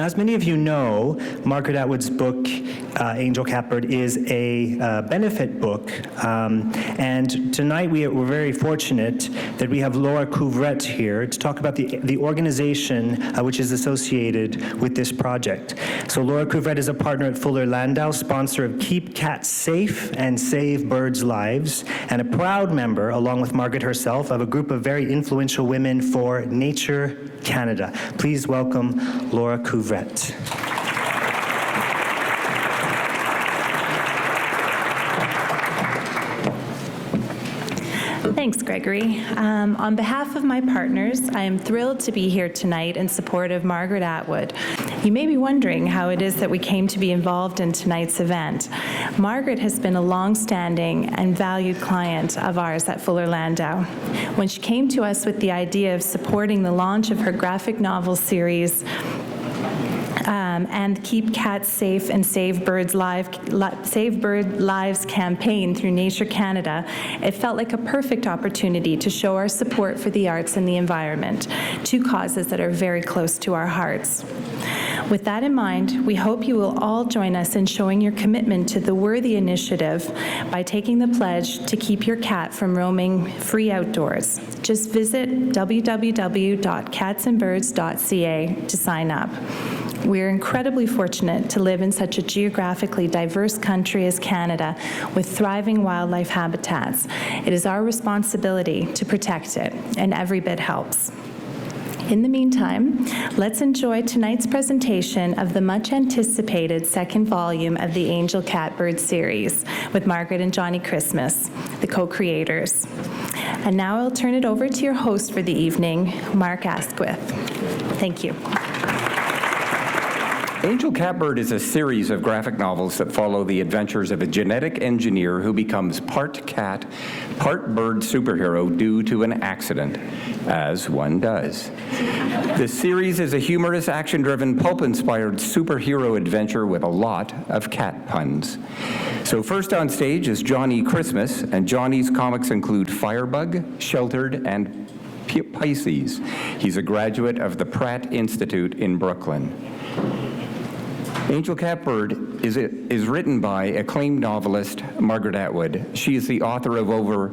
Now, as many of you know, Margaret Atwood's book, Angel Catbird, is a benefit book. And tonight we're very fortunate that we have Laura Couvrette here to talk about the organization which is associated with this project. So Laura Couvrette is a partner at Fuller Landau, sponsor of Keep Cats Safe and Save Birds' Lives, and a proud member, along with Margaret herself, of a group of very influential women for Nature Canada. Please welcome Laura Couvrette. Thanks, Gregory. On behalf of my partners, I am thrilled to be here tonight in support of Margaret Atwood. You may be wondering how it is that we came to be involved in tonight's event. Margaret has been a long-standing and valued client of ours at Fuller Landau. When she came to us with the idea of supporting the launch of her graphic novel series, and Keep Cats Safe and Save Bird Lives campaign through Nature Canada, it felt like a perfect opportunity to show our support for the arts and the environment, two causes that are very close to our hearts. With that in mind, we hope you will all join us in showing your commitment to the worthy initiative by taking the pledge to keep your cat from roaming free outdoors. Just visit www.catsandbirds.ca to sign up. We're incredibly fortunate to live in such a geographically diverse country as Canada with thriving wildlife habitats. It is our responsibility to protect it, and every bit helps. In the meantime, let's enjoy tonight's presentation of the much-anticipated second volume of the Angel Catbird series with Margaret and Johnny Christmas, the co-creators. And now I'll turn it over to your host for the evening, Mark Asquith. Thank you. Angel Catbird is a series of graphic novels that follow the adventures of a genetic engineer who becomes part cat, part bird superhero due to an accident, as one does. The series is a humorous, action-driven, pulp-inspired superhero adventure with a lot of cat puns. So first on stage is Johnny Christmas, and Johnny's comics include Firebug, Sheltered, and Pisces. He's a graduate of the Pratt Institute in Brooklyn. Angel Catbird is written by acclaimed novelist Margaret Atwood. She is the author of over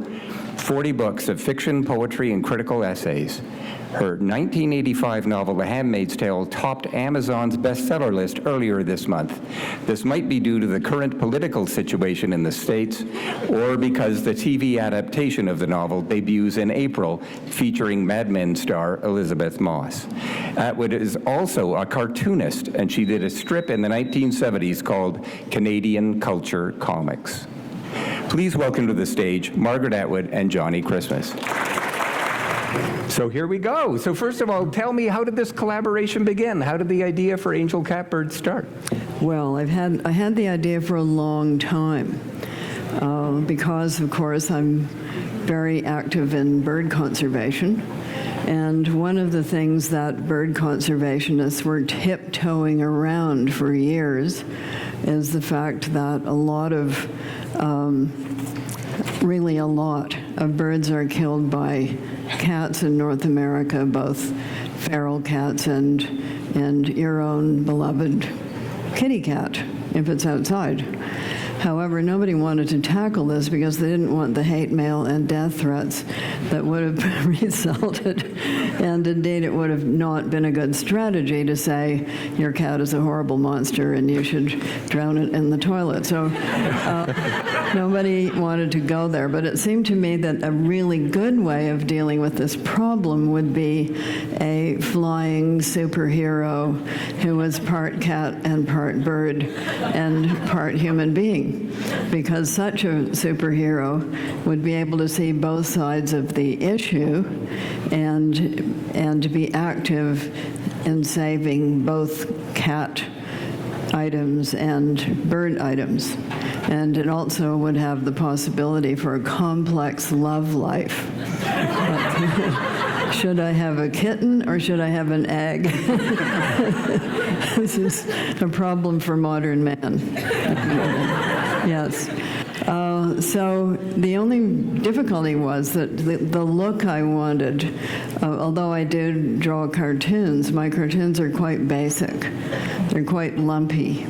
40 books of fiction, poetry, and critical essays. Her 1985 novel, The Handmaid's Tale, topped Amazon's bestseller list earlier this month. This might be due to the current political situation in the States, or because the TV adaptation of the novel debuts in April, featuring Mad Men star Elizabeth Moss. Atwood is also a cartoonist, and she did a strip in the 1970s called Canadian Culture Comics. Please welcome to the stage Margaret Atwood and Johnny Christmas. So here we go. So first of all, tell me, how did this collaboration begin? How did the idea for Angel Catbird start? Well, I had the idea for a long time because, of course, I'm very active in bird conservation. And one of the things that bird conservationists were tiptoeing around for years is the fact that really a lot of birds are killed by cats in North America, both feral cats and your own beloved kitty cat, if it's outside. However, nobody wanted to tackle this because they didn't want the hate mail and death threats that would have resulted. And indeed, it would have not been a good strategy to say, your cat is a horrible monster and you should drown it in the toilet. So nobody wanted to go there. But it seemed to me that a really good way of dealing with this problem would be a flying superhero who was part cat and part bird and part human being. Because such a superhero would be able to see both sides of the issue and be active in saving both cat items and bird items. And it also would have the possibility for a complex love life. Should I have a kitten or should I have an egg? This is a problem for modern man. Yes. So the only difficulty was that the look I wanted, although I did draw cartoons, my cartoons are quite basic. They're quite lumpy.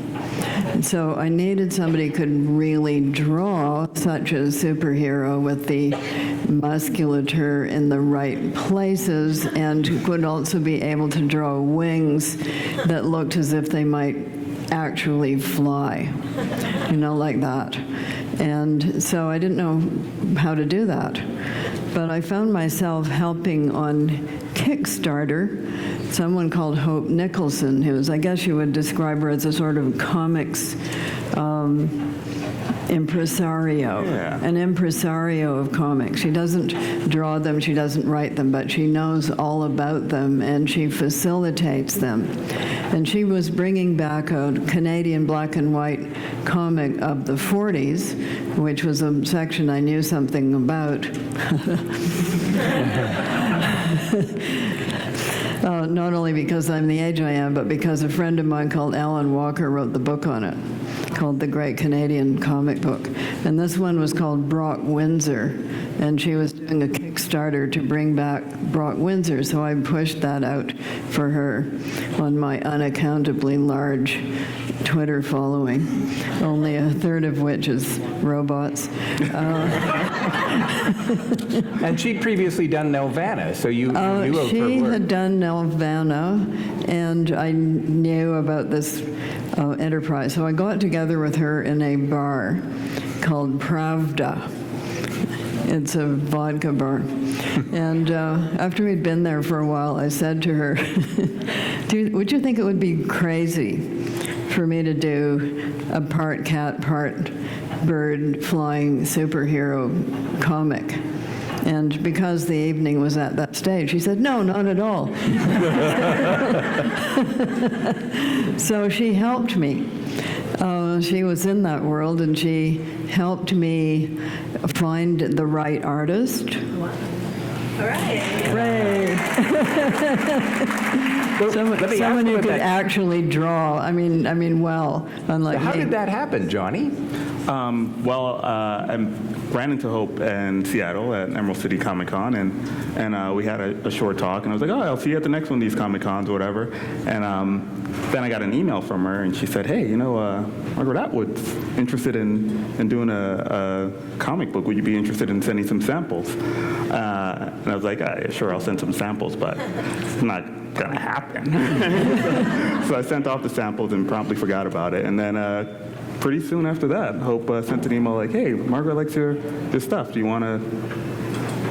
And so I needed somebody who could really draw such a superhero with the musculature in the right places, and could also be able to draw wings that looked as if they might actually fly, like that. And so I didn't know how to do that. But I found myself helping on Kickstarter someone called Hope Nicholson, who's, I guess you would describe her as a sort of comics impresario, an impresario of comics. She doesn't draw them, she doesn't write them, but she knows all about them, and she facilitates them. And she was bringing back a Canadian black and white comic of the 40s, which was a section I knew something about. Not only because I'm the age I am, but because a friend of mine called Alan Walker wrote the book on it, called The Great Canadian Comic Book. And this one was called Brock Windsor, and she was doing a Kickstarter to bring back Brock Windsor, so I pushed that out for her on my unaccountably large Twitter following, only a third of which is robots. And she'd previously done Nelvana, so you knew of her work. She had done Nelvana, and I knew about this enterprise. So I got together with her in a bar called Pravda. It's a vodka bar. And after we'd been there for a while, I said to her, would you think it would be crazy for me to do a part cat, part bird flying superhero comic? And because the evening was at that stage, she said, no, not at all. So she helped me. She was in that world, and she helped me find the right artist. All right. Hooray. Someone who could actually draw. I mean, well, unlike How me. did that happen, Johnny? I ran into Hope in Seattle at Emerald City Comic Con, and we had a short talk, and I was like, oh, I'll see you at the next one of these Comic Cons or whatever. And then I got an email from her, and she said, hey, Margaret Atwood's interested in doing a comic book. Would you be interested in sending some samples? And I was like, sure, I'll send some samples, but it's not going to happen. So I sent off the samples and promptly forgot about it. And then pretty soon after that, Hope sent an email like, hey, Margaret likes your stuff. Do you want to...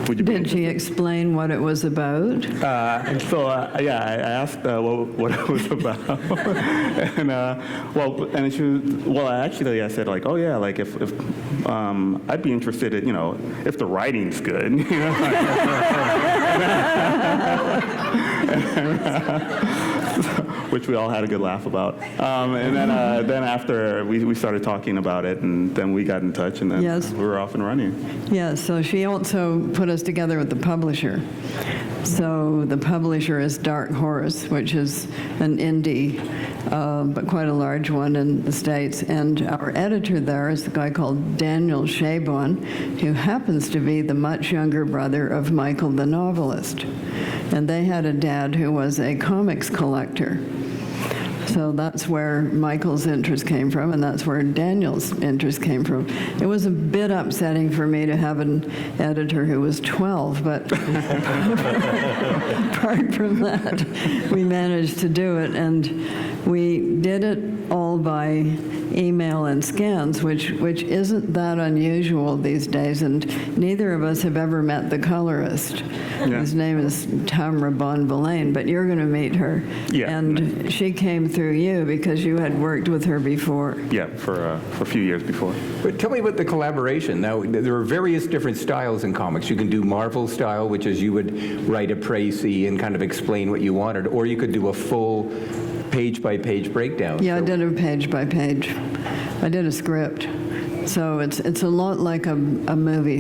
Did she explain what it was about? I asked what it was about, and I said like, oh yeah, like if I'd be interested in, if the writing's good, which we all had a good laugh about. And then after we started talking about it, and then we got in touch, and then we were off and running. Yes, so she also put us together with the publisher. So the publisher is Dark Horse, which is an indie, but quite a large one in the States. And our editor there is a guy called Daniel Chabon, who happens to be the much younger brother of Michael the novelist. And they had a dad who was a comics collector. So that's where Michael's interest came from, and that's where Daniel's interest came from. It was a bit upsetting for me to have an editor who was 12, but apart from that, we managed to do it, and we did it all by email and scans, which isn't that unusual these days, and neither of us have ever met the colorist. Yeah. His name is Tamra Bonvillain, but you're going to meet her. Yeah. And she came through you because you had worked with her before. Yeah, for a few years before. But tell me about the collaboration. Now, there are various different styles in comics. You can do Marvel style, which is you would write a précis and kind of explain what you wanted, or you could do a full page-by-page breakdown. Yeah, I did a page-by-page. I did a script. So it's a lot like a movie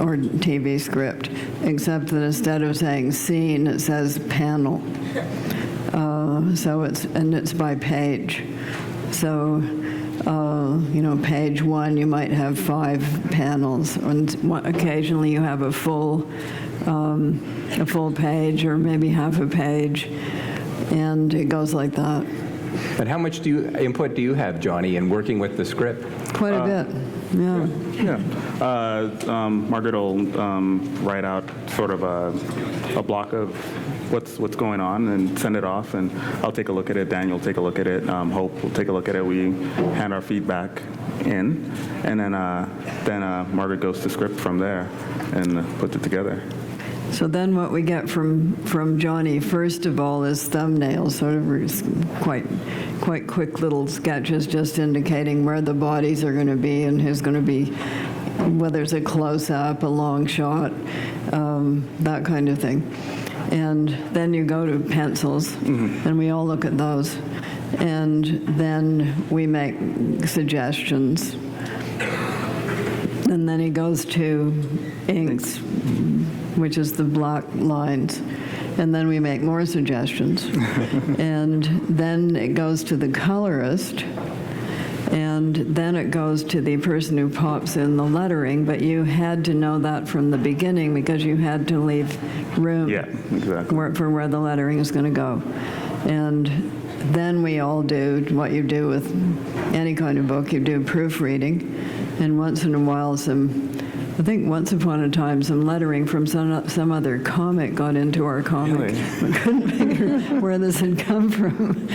or TV script, except that instead of saying scene, it says panel. So it's by page. So page 1, you might have 5 panels, and occasionally you have a full page or maybe half a page, and it goes like that. And how much input do you have, Johnny, in working with the script? Quite a bit, yeah. Yeah. Margaret will write out sort of a block of what's going on and send it off, and I'll take a look at it. Daniel will take a look at it. Hope will take a look at it. We hand our feedback in, and then Margaret goes to script from there and puts it together. So then what we get from Johnny, first of all, is thumbnails, sort of quite quick little sketches just indicating where the bodies are going to be and who's going to be, whether it's a close-up, a long shot, that kind of thing. And then you go to pencils, and we all look at those. And then we make suggestions. And then he goes to inks, which is the black lines. And then we make more suggestions. And then it goes to the colorist. And then it goes to the person who pops in the lettering, but you had to know that from the beginning because you had to leave room for where the lettering is going to go. And then we all do what you do with any kind of book. You do proofreading, and once in a while I think once upon a time, some lettering from some other comic got into our comic. Really? We couldn't figure where this had come from.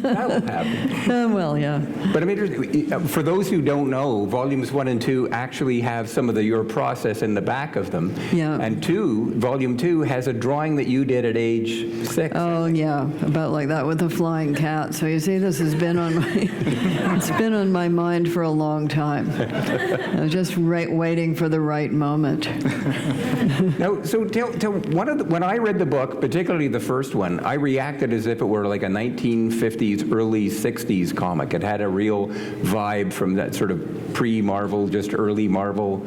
That'll happen. Well, yeah. But I mean, for those who don't know, volumes 1 and 2 actually have some of your process in the back of them. Yeah. And volume 2 has a drawing that you did at age 6. Oh, yeah, about like that with a flying cat. So you see, this has been on it's been on my mind for a long time. I was just waiting for the right moment. Now, so when I read the book, particularly the first one, I reacted as if it were like a 1950s, early 60s comic. It had a real vibe from that sort of pre-Marvel, just early Marvel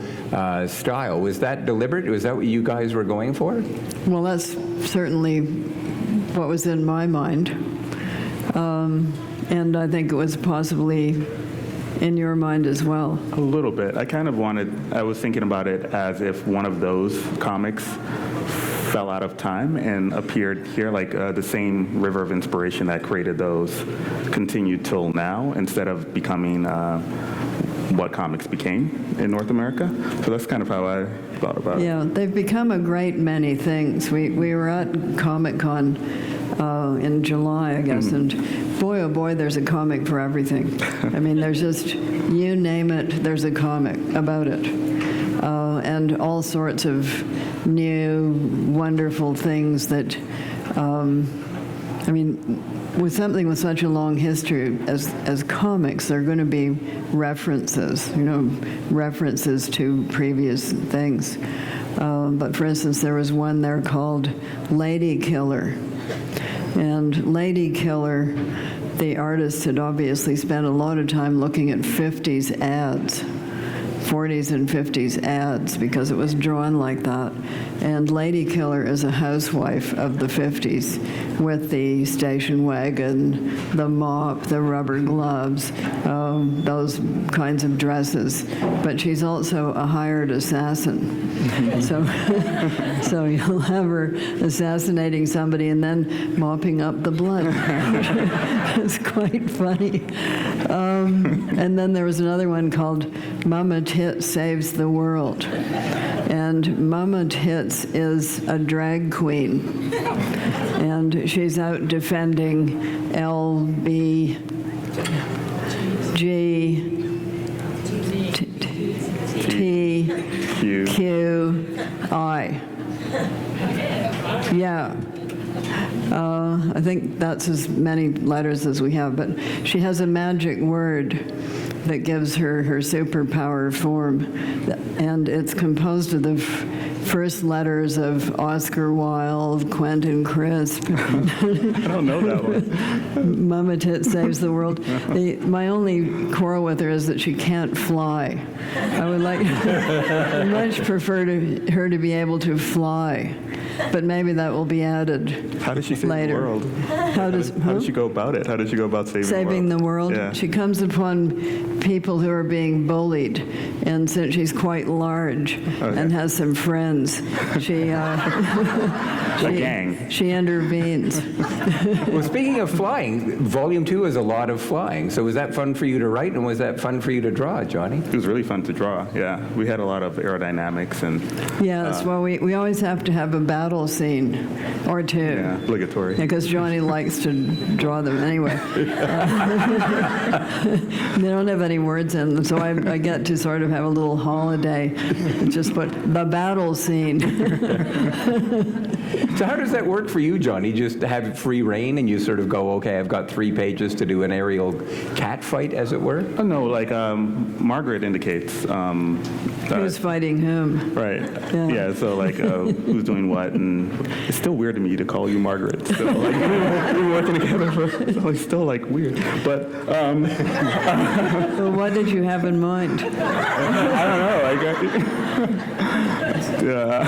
style. Was that deliberate? Was that what you guys were going for? Well, that's certainly what was in my mind. And I think it was possibly in your mind as well. A little bit. I was thinking about it as if one of those comics fell out of time and appeared here, like the same river of inspiration that created those continued till now, instead of becoming what comics became in North America. So that's kind of how I thought about it. Yeah, they've become a great many things. We were at Comic-Con in July, I guess, and boy, oh boy, there's a comic for everything. I mean, there's just, you name it, there's a comic about it. And all sorts of new, wonderful things that, I mean, with something with such a long history as comics, there are going to be references, references to previous things. But for instance, there was one there called Lady Killer. And Lady Killer, the artist had obviously spent a lot of time looking at 50s ads, 40s and 50s ads, because it was drawn like that. And Lady Killer is a housewife of the 50s with the station wagon, the mop, the rubber gloves, those kinds of dresses. But she's also a hired assassin. So you'll have her assassinating somebody and then mopping up the blood. It's quite funny. And then there was another one called Mama Tits Saves the World. And Mama Tits is a drag queen. And she's out defending LBGTQI. Yeah. I think that's as many letters as we have, but she has a magic word that gives her superpower form, and it's composed of the first letters of Oscar Wilde, Quentin Crisp. I don't know that one. Mama Tit Saves the World. My only quarrel with her is that she can't fly. I would much prefer her to be able to fly. but maybe that will be added How does she save later. the world? How does she go about it? How does she go about saving the world? Yeah. She comes upon people who are being bullied, and since she's quite large and has some friends, she A gang. she intervenes. Well, speaking of flying, Volume 2 is a lot of flying. So was that fun for you to write, and was that fun for you to draw, Johnny? It was really fun to draw, yeah. We had a lot of aerodynamics and, Yes, well, we always have to have a battle scene or two. yeah, obligatory. Because Johnny likes to draw them anyway. They don't have any words in them, so I get to sort of have a little holiday and just put the battle scene. So how does that work for you, Johnny? Just have free reign and you sort of go, okay, I've got 3 pages to do an aerial cat fight, as it were? Oh, no, like Margaret indicates. Who's fighting whom? Right. Yeah. Yeah, so like who's doing what, and it's still weird to me to call you Margaret. Still, like, we've been working together for, so it's still like weird. But Well, what did you have in mind? I don't know. Yeah.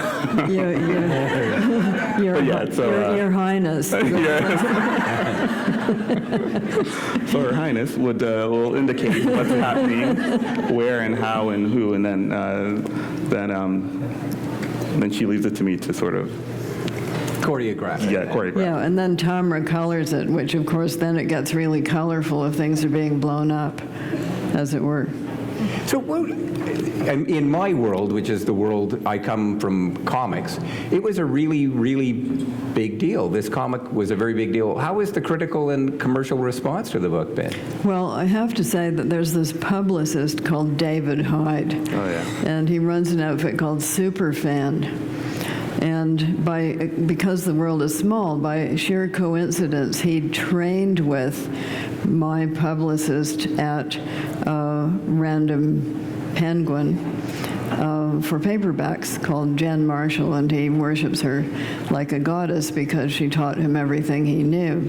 Your Highness. So Her Highness will indicate what's happening, where and how and who, and then she leaves it to me to sort of Choreograph. choreograph. Yeah, and then Tamra colors it, which of course then it gets really colorful if things are being blown up, as it were. So in my world, which is the world I come from, comics, it was a really, really big deal. This comic was a very big deal. How has the critical and commercial response to the book been? Well, I have to say that there's this publicist called David Hyde. Oh, yeah. And he runs an outfit called Superfan. And because the world is small, by sheer coincidence, he trained with my publicist at Random Penguin for paperbacks called Jen Marshall, and he worships her like a goddess because she taught him everything he knew,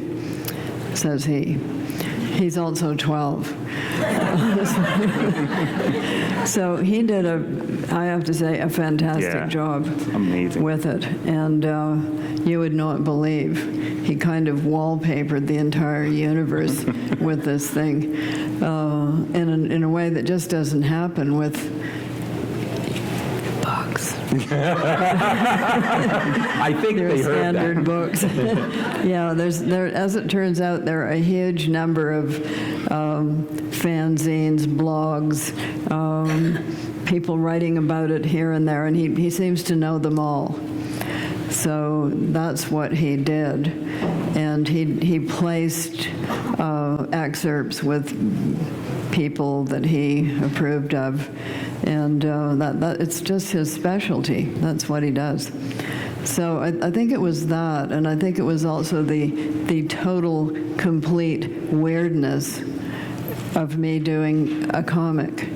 says he. He's also 12. So he did I have to say, a fantastic job amazing. with it. And you would not believe, he kind of wallpapered the entire universe with this thing in a way that just doesn't happen with books. I think They're they heard standard that. books. Yeah, as it turns out, there are a huge number of fanzines, blogs, people writing about it here and there, and he seems to know them all. So that's what he did. And he placed excerpts with people that he approved of. And that it's just his specialty. That's what he does. So I think it was that, and I think it was also the total, complete weirdness of me doing a comic,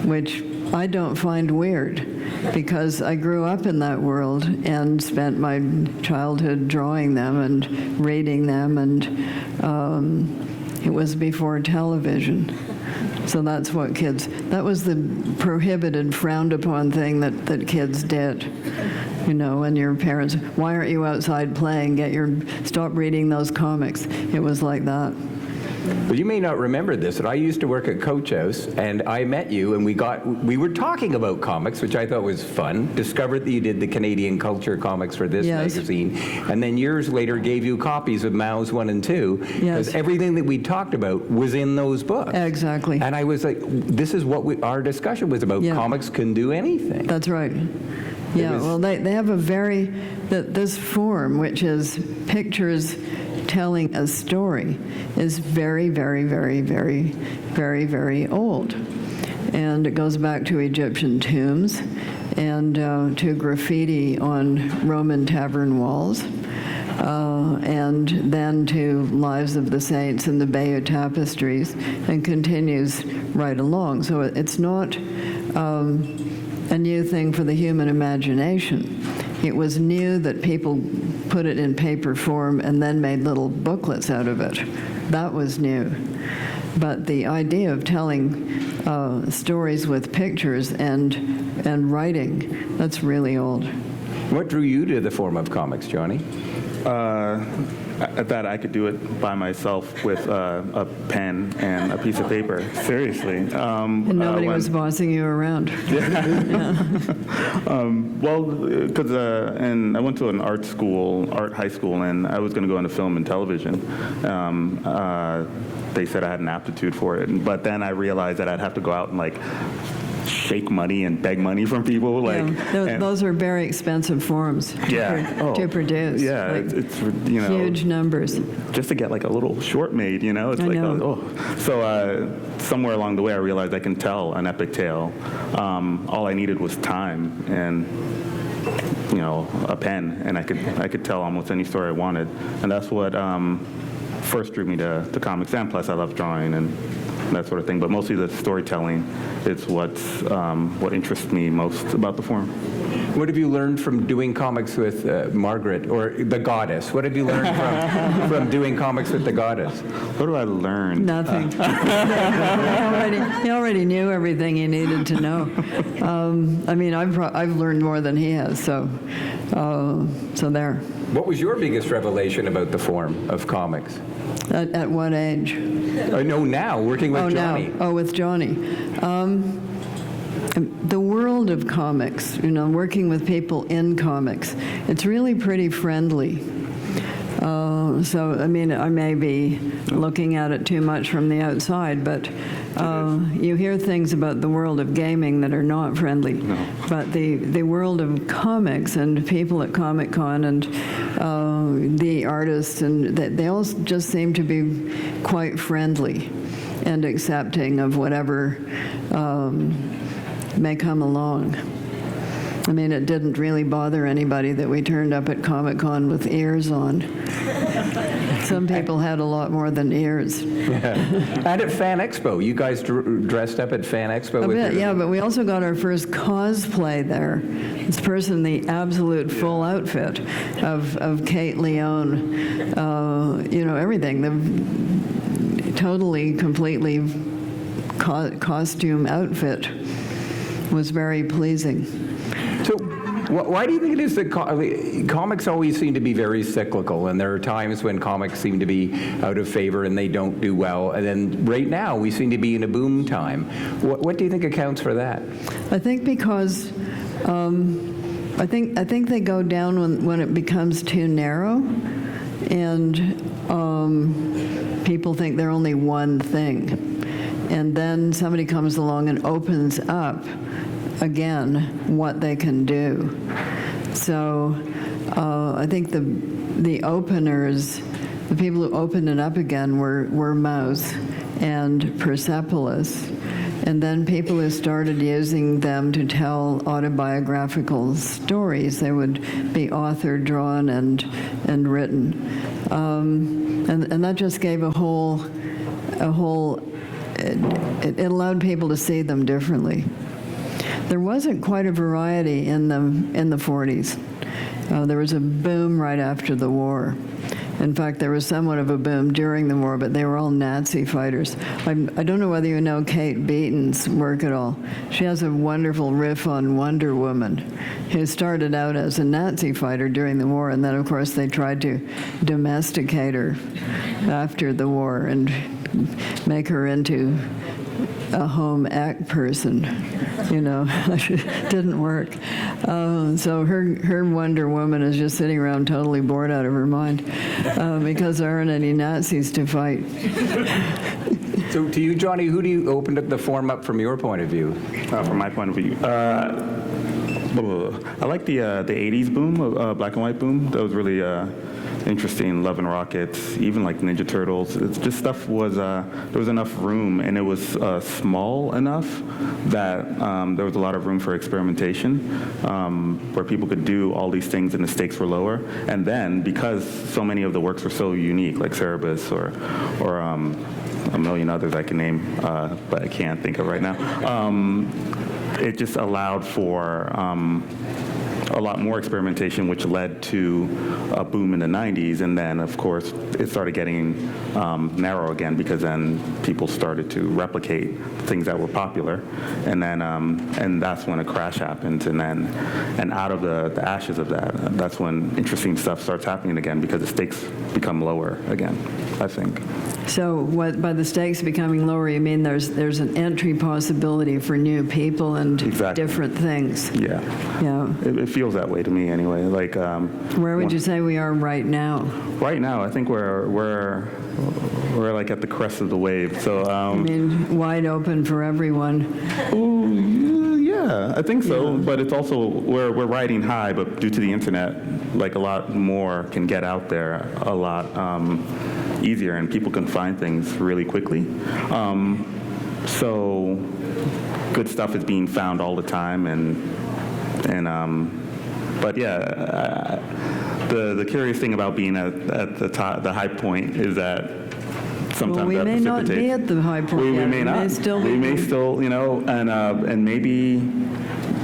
which I don't find weird, because I grew up in that world and spent my childhood drawing them and reading them, and it was before television. So that's what that was the prohibited, frowned upon thing that kids did. You know, and your parents, why aren't you outside playing? Stop reading those comics. It was like that. But you may not remember this, but I used to work at Coach House, and I met you, and we were talking about comics, which I thought was fun, discovered that you did the Canadian culture comics for this magazine, and then years later gave you copies of Mao's 1 and 2, because everything that we talked about was in those books. Exactly. And I was like, this is what our discussion was about. Comics can do anything. That's right. Yeah, well, they have this form, which is pictures telling a story, is very, very, very, very, very, very old. And it goes back to Egyptian tombs and to graffiti on Roman tavern walls, and then to Lives of the Saints and the Bayeux tapestries, and continues right along. So it's not a new thing for the human imagination. It was new that people put it in paper form and then made little booklets out of it. That was new. But the idea of telling stories with pictures and writing, that's really old. What drew you to the form of comics, Johnny? That I could do it by myself with a pen and a piece of paper. Seriously. And nobody was bossing you around. Well, because and I went to an art high school, and I was going to go into film and television. They said I had an aptitude for it, but then I realized that I'd have to go out and like shake money and beg money from people. Those are very expensive forms to produce. Yeah, like, it's huge numbers. Just to get like a little short made, it's I like, know. So somewhere along the way, I realized I can tell an epic tale. All I needed was time and a pen, and I could tell almost any story I wanted, and that's what first drew me to comics. And plus, I love drawing and that sort of thing. But mostly the storytelling is what interests me most about the form. What have you learned from doing comics with Margaret, or the goddess? What have you learned from doing comics with the goddess? What do I learn? Nothing. He already knew everything he needed to know. I've learned more than he has, so there. What was your biggest revelation about the form of comics? At what age? No, now, working with Johnny. Now. Oh, with Johnny. The world of comics, working with people in comics, it's really pretty friendly. I may be looking at it too much from the outside, but you hear things about the world of gaming that are not friendly. No. But the world of comics and people at Comic-Con and the artists, and they all just seem to be quite friendly and accepting of whatever may come along. It didn't really bother anybody that we turned up at Comic-Con with ears on. Some people had a lot more than ears. And at Fan Expo, you guys dressed up at Fan Expo A with bit, your... yeah, but we also got our first cosplay there. This person, the absolute full outfit of Kate Leone, everything, the totally, completely costume outfit was very pleasing. So why do you think it is that comics always seem to be very cyclical, and there are times when comics seem to be out of favor and they don't do well, and then right now we seem to be in a boom time? What do you think accounts for that? I think because I think they go down when it becomes too narrow, and people think they're only one thing, and then somebody comes along and opens up again what they can do. So I think the openers, the people who opened it up again were Mouse and Persepolis, and then people who started using them to tell autobiographical stories. They would be authored, drawn, and written, and that just gave a whole. It allowed people to see them differently. There wasn't quite a variety in the 40s. There was a boom right after the war. In fact, there was somewhat of a boom during the war, but they were all Nazi fighters. I don't know whether you know Kate Beaton's work at all. She has a wonderful riff on Wonder Woman, who started out as a Nazi fighter during the war, and then, of course, they tried to domesticate her after the war and make her into a home ec person, didn't work. So her Wonder Woman is just sitting around totally bored out of her mind because there aren't any Nazis to fight. So to you, Johnny, who do you open up the form up from your point of view? From my point of view, I like the 80s boom, black and white boom. That was really interesting. Love and Rockets, even like Ninja Turtles. It's just stuff was, there was enough room, and it was small enough that there was a lot of room for experimentation, where people could do all these things and the stakes were lower. And then, because so many of the works were so unique, like Cerebus or a million others I can name, but I can't think of right now, it just allowed for a lot more experimentation, which led to a boom in the 90s. And then, of course, it started getting narrow again, because then people started to replicate things that were popular. And then, and that's when a crash happened. And out of the ashes of that, that's when interesting stuff starts happening again, because the stakes become lower again, I think. So what, by the stakes becoming lower, you mean there's an entry possibility for new people and Exactly. different things? Yeah. Yeah. It feels that way to me anyway. Like, Where would you say we are right now? right now, I think we're like at the crest of the wave. So, I mean, wide open for everyone. yeah, I think so. But it's also we're riding high, but due to the internet, like a lot more can get out there a lot easier, and people can find things really quickly. So good stuff is being found all the time, but yeah, the curious thing about being at the top, the high point, is that sometimes Well, we that may not be precipitates- at the high point We yet. may not. May still we be. may still, and maybe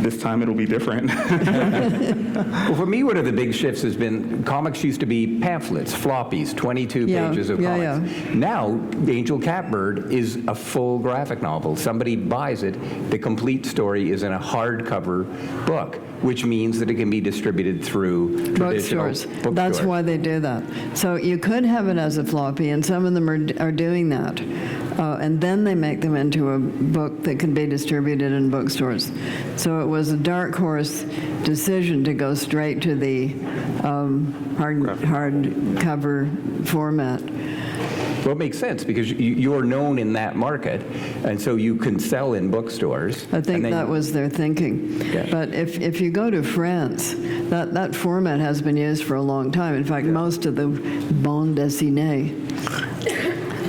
this time it'll be different. Well, for me, one of the big shifts has been comics used to be pamphlets, floppies, 22 Yeah, pages of yeah, comics. Now, Angel Catbird is a full graphic novel. Somebody buys it, the complete story is in a hardcover book, which means that it can be distributed through traditional Bookstores. bookstores. That's why they do that. So you could have it as a floppy, and some of them are doing that. And then they make them into a book that can be distributed in bookstores. So it was a dark horse decision to go straight to the hardcover format. Well, it makes sense because you're known in that market, and so you can sell in bookstores. I think and then- that was their thinking. Yeah. But if you go to France, that format has been used for a long time. In fact, most of the bande dessinée,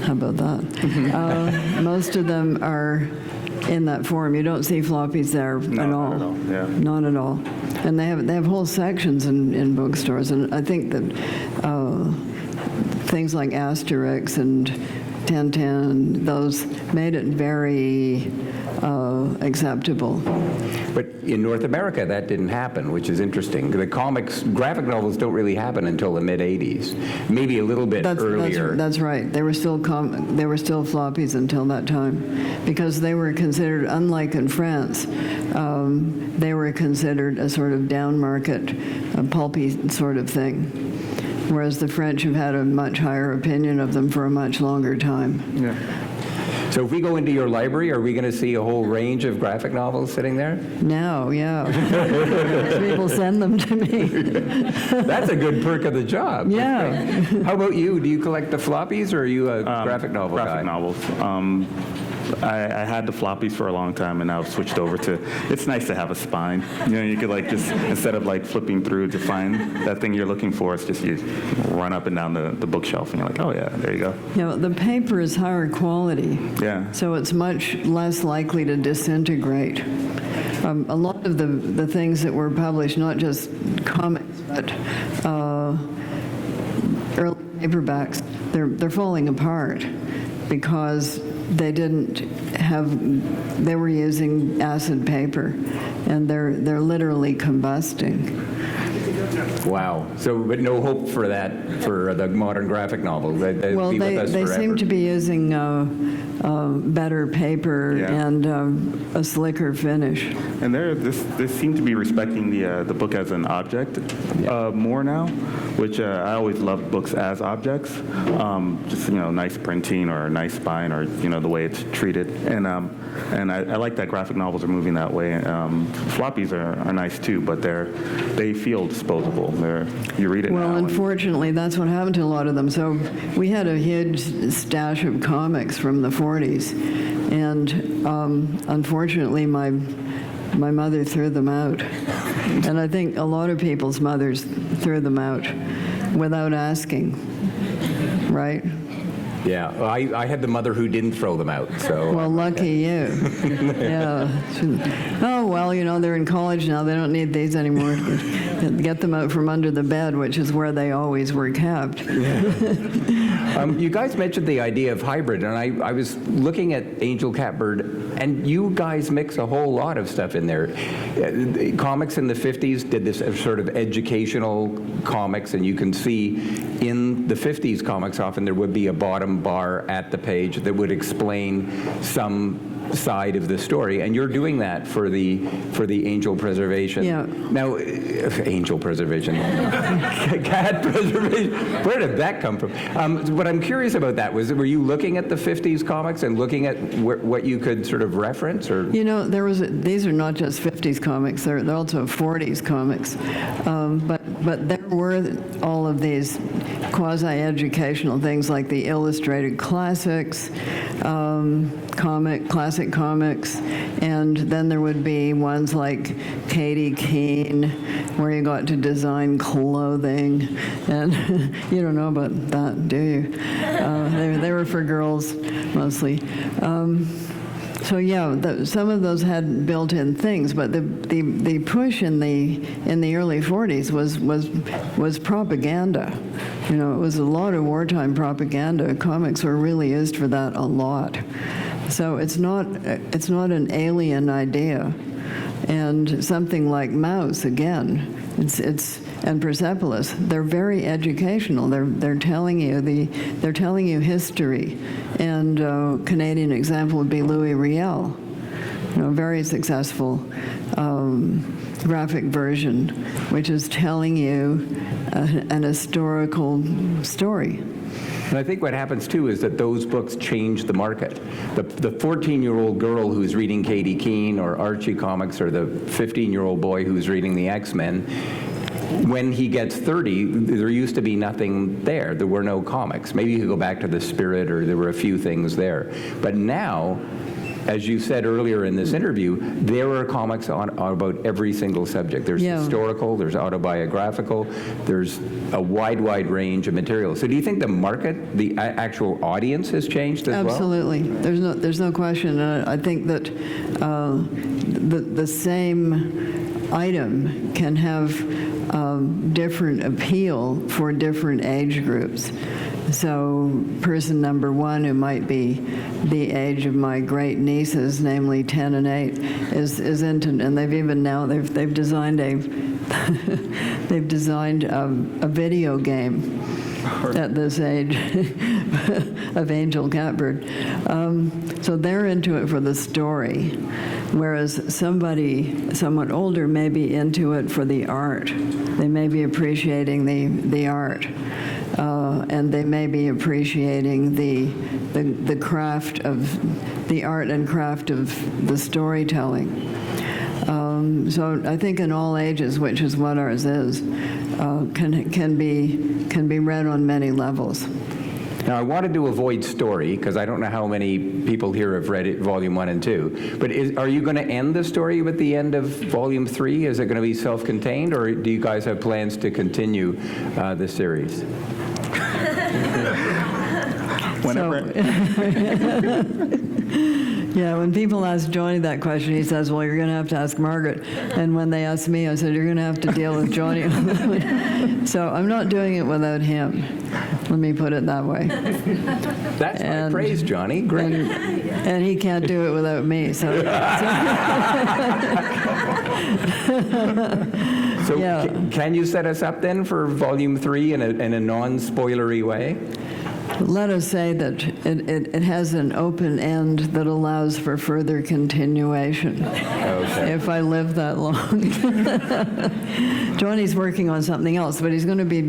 how about that? Most of them are in that form. You don't see floppies there No, at not all. at all, yeah. Not at all. And they have whole sections in bookstores. And I think that things like Asterix and Tintin, those made it very acceptable. But in North America, that didn't happen, which is interesting. The comics, graphic novels don't really happen until the mid-'80s, maybe a little bit earlier. That's right. They were still floppies until that time, because they were considered, unlike in France, they were considered a sort of down market, a pulpy sort of thing, whereas the French have had a much higher opinion of them for a much longer time. Yeah. So if we go into your library, are we going to see a whole range of graphic novels sitting there? Now, yeah. People send them to me. That's a good perk of the job. Yeah. How about you? Do you collect the floppies, or are you a graphic novel guy? Graphic novels. I had the floppies for a long time, and now I've switched over to, it's nice to have a spine. You could like just, instead of like flipping through to find that thing you're looking for, it's just you run up and down the bookshelf, and you're like, oh yeah, there you go. The paper is higher quality. Yeah. So it's much less likely to disintegrate. A lot of the things that were published, not just comics, but early paperbacks, they're falling apart because they were using acid paper, and they're literally combusting. Wow. So, but no hope for that for the modern graphic novel. They'll Well, be with us they forever. seem to be using better paper Yeah. and a slicker finish. And they seem to be respecting the book as an object more now, which I always loved books as objects. Just nice printing or a nice spine, or the way it's treated. And I like that graphic novels are moving that way. Floppies are nice too, but they feel disposable. You read it Well, now. unfortunately, that's what happened to a lot of them. So we had a huge stash of comics from the 40s, and unfortunately, my mother threw them out. And I think a lot of people's mothers threw them out without asking, right? Yeah, well, I had the mother who didn't throw them out, so. Well, lucky you. Yeah. Oh, well, you know, they're in college now. They don't need these anymore. Get them out from under the bed, which is where they always were kept. You guys mentioned the idea of hybrid, and I was looking at Angel Catbird, and you guys mix a whole lot of stuff in there. Comics in the 50s did this sort of educational comics, and you can see in the 50s comics often there would be a bottom bar at the page that would explain some side of the story, and you're doing that for the angel preservation. Yeah. Now, angel preservation, cat preservation. Where did that come from? What I'm curious about that was, were you looking at the 50s comics and looking at what you could sort of reference, or? You know, these are not just 50s comics, they're also 40s comics. But there were all of these quasi-educational things like the illustrated classics, classic comics, and then there would be ones like Katie Keene, where you got to design clothing, and you don't know about that, do you? They were for girls mostly. So yeah, some of those had built-in things, but the push in the early 40s was propaganda. You know, it was a lot of wartime propaganda. Comics were really used for that a lot. So it's not an alien idea. And something like Mouse, again, and Persepolis, they're very educational. They're telling you history. And a Canadian example would be Louis Riel, you know, very successful graphic version, which is telling you an historical story. And I think what happens, too, is that those books change the market. The 14-year-old girl who's reading Katie Keene or Archie comics, or the 15-year-old boy who's reading the X-Men, when he gets 30, there used to be nothing there. There were no comics. Maybe you could go back to the Spirit, or there were a few things there. But now, as you said earlier in this interview, there are comics on about every single subject. There's historical, there's autobiographical, there's a wide range of material. So do you think the market, the actual audience has changed as well? Absolutely. There's no question. I think that the same item can have different appeal for different age groups. So person number one, who might be the age of my great nieces, namely 10 and 8, is into, and they've designed a video game at this age of Angel Catbird. So they're into it for the story, whereas somebody somewhat older may be into it for the art. They may be appreciating the art. And they may be appreciating the craft of the art and craft of the storytelling. So I think in all ages, which is what ours is, can be read on many levels. Now, I wanted to avoid story, because I don't know how many people here have read it, Volume 1 and 2. But are you going to end the story with the end of Volume 3? Is it going to be self-contained, or do you guys have plans to continue the series? Whenever. Yeah, when people ask Johnny that question, he says, well, you're going to have to ask Margaret. And when they ask me, I said, you're going to have to deal with Johnny on that one. So I'm not doing it without him. Let me put it that way. That's my praise, Johnny. Great. And he can't do it without me. So yeah. Can you set us up then for Volume 3 in a non-spoilery way? Let us say that it has an open end that allows for further continuation. Okay. If I live that long. Johnny's working on something else, but he's going to be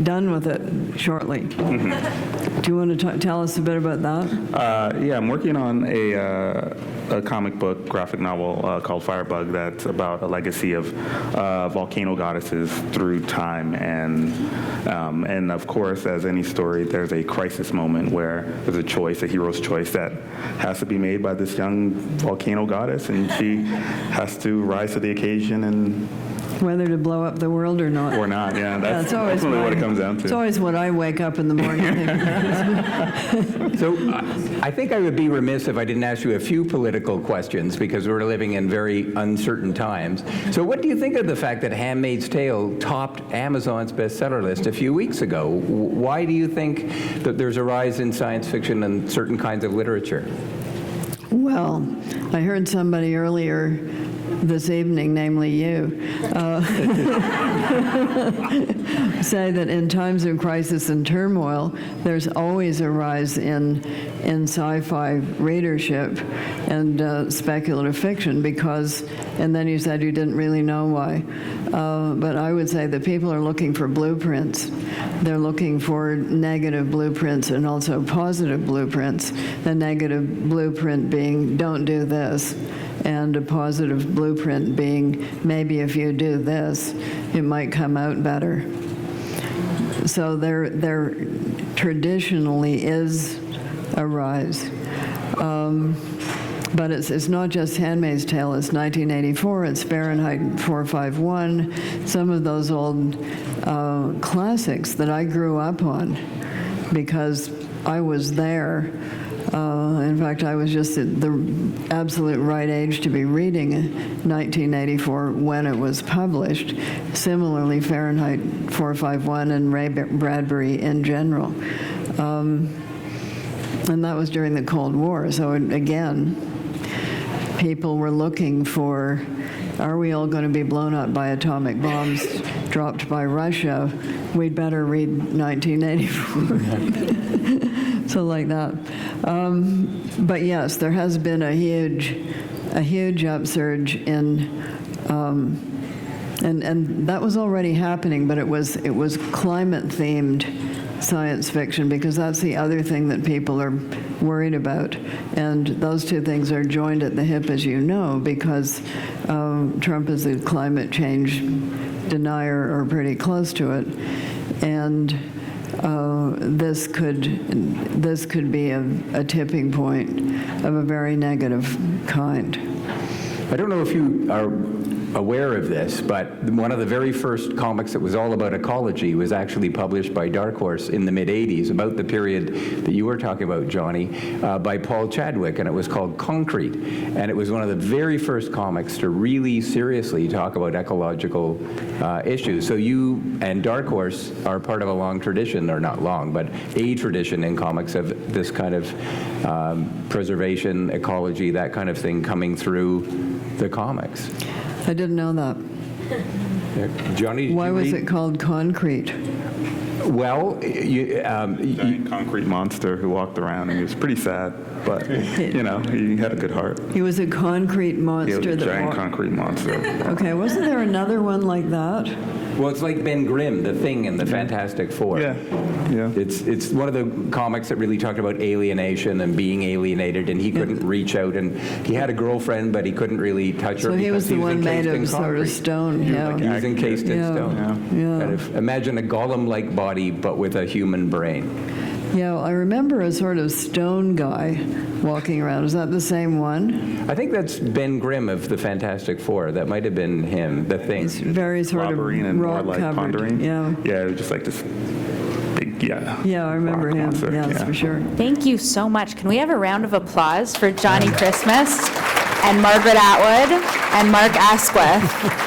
done with it shortly. Mm-hmm. Do you want to tell us a bit about that? Yeah, I'm working on a comic book graphic novel called Firebug that's about a legacy of volcano goddesses through time, and of course, as any story, there's a crisis moment where there's a choice, a hero's choice that has to be made by this young volcano goddess, and she has to rise to the occasion and Whether to blow up the world or not. Or not, yeah. That's it's always ultimately what it mine. comes down to. It's always what I wake up in the morning thinking. So I think I would be remiss if I didn't ask you a few political questions, because we're living in very uncertain times. So what do you think of the fact that *Handmaid's Tale* topped Amazon's bestseller list a few weeks ago? Why do you think that there's a rise in science fiction and certain kinds of literature? Well, I heard somebody earlier this evening, namely you, say that in times of crisis and turmoil, there's always a rise in sci-fi readership and speculative fiction because, and then you said you didn't really know why, but I would say that people are looking for blueprints. They're looking for negative blueprints and also positive blueprints. The negative blueprint being, don't do this, and a positive blueprint being, maybe if you do this, it might come out better. So there traditionally is a rise. But it's not just *Handmaid's Tale*, it's 1984, it's Fahrenheit 451, some of those old classics that I grew up on because I was there. In fact, I was just at the absolute right age to be reading 1984 when it was published. Similarly, Fahrenheit 451 and Ray Bradbury in general. And that was during the Cold War. So again, people were looking for, are we all going to be blown up by atomic bombs dropped by Russia? We'd better read 1984. So like that. But yes, there has been a huge upsurge in, and that was already happening, but it was climate-themed science fiction, because that's the other thing that people are worried about. And those two things are joined at the hip, as you know, because Trump is a climate change denier or pretty close to it. And this could be a tipping point of a very negative kind. I don't know if you are aware of this, but one of the very first comics that was all about ecology was actually published by Dark Horse in the mid-'80s, about the period that you were talking about, Johnny, by Paul Chadwick, and it was called Concrete. And it was one of the very first comics to really seriously talk about ecological issues. So you and Dark Horse are part of a long tradition, or not long, but a tradition in comics of this kind of preservation, ecology, that kind of thing coming through the comics. I didn't know that. Johnny, did Why you was read? it called Concrete? Well, Giant concrete monster who walked around, and he was pretty sad, but, you know, he had a good heart. He was a concrete He was monster a that giant walked. concrete monster. Okay, wasn't there another one like that? well, it's like Ben Grimm, The Thing in the Fantastic Four. Yeah, yeah. It's one of the comics that really talked about alienation and being alienated, and he couldn't reach out, and he had a girlfriend, but he couldn't really touch her So he was because the one made encased in of sort of concrete. stone, yeah. He was encased in Yeah. stone. Yeah. Kind of imagine a golem-like body, but with a human brain. Yeah, I remember a sort of stone guy walking around. Is that the same one? I think that's Ben Grimm of the Fantastic Four. That might have been him, The Thing. It's very sort of Robberine and more rock like covered. pondering. Yeah. Yeah, it was just like this big, yeah. Yeah, I remember rock him. monster, Yes, yeah. for sure. Thank you so much. Can we have a round of applause for Johnny Christmas and Margaret Atwood and Mark Asquith?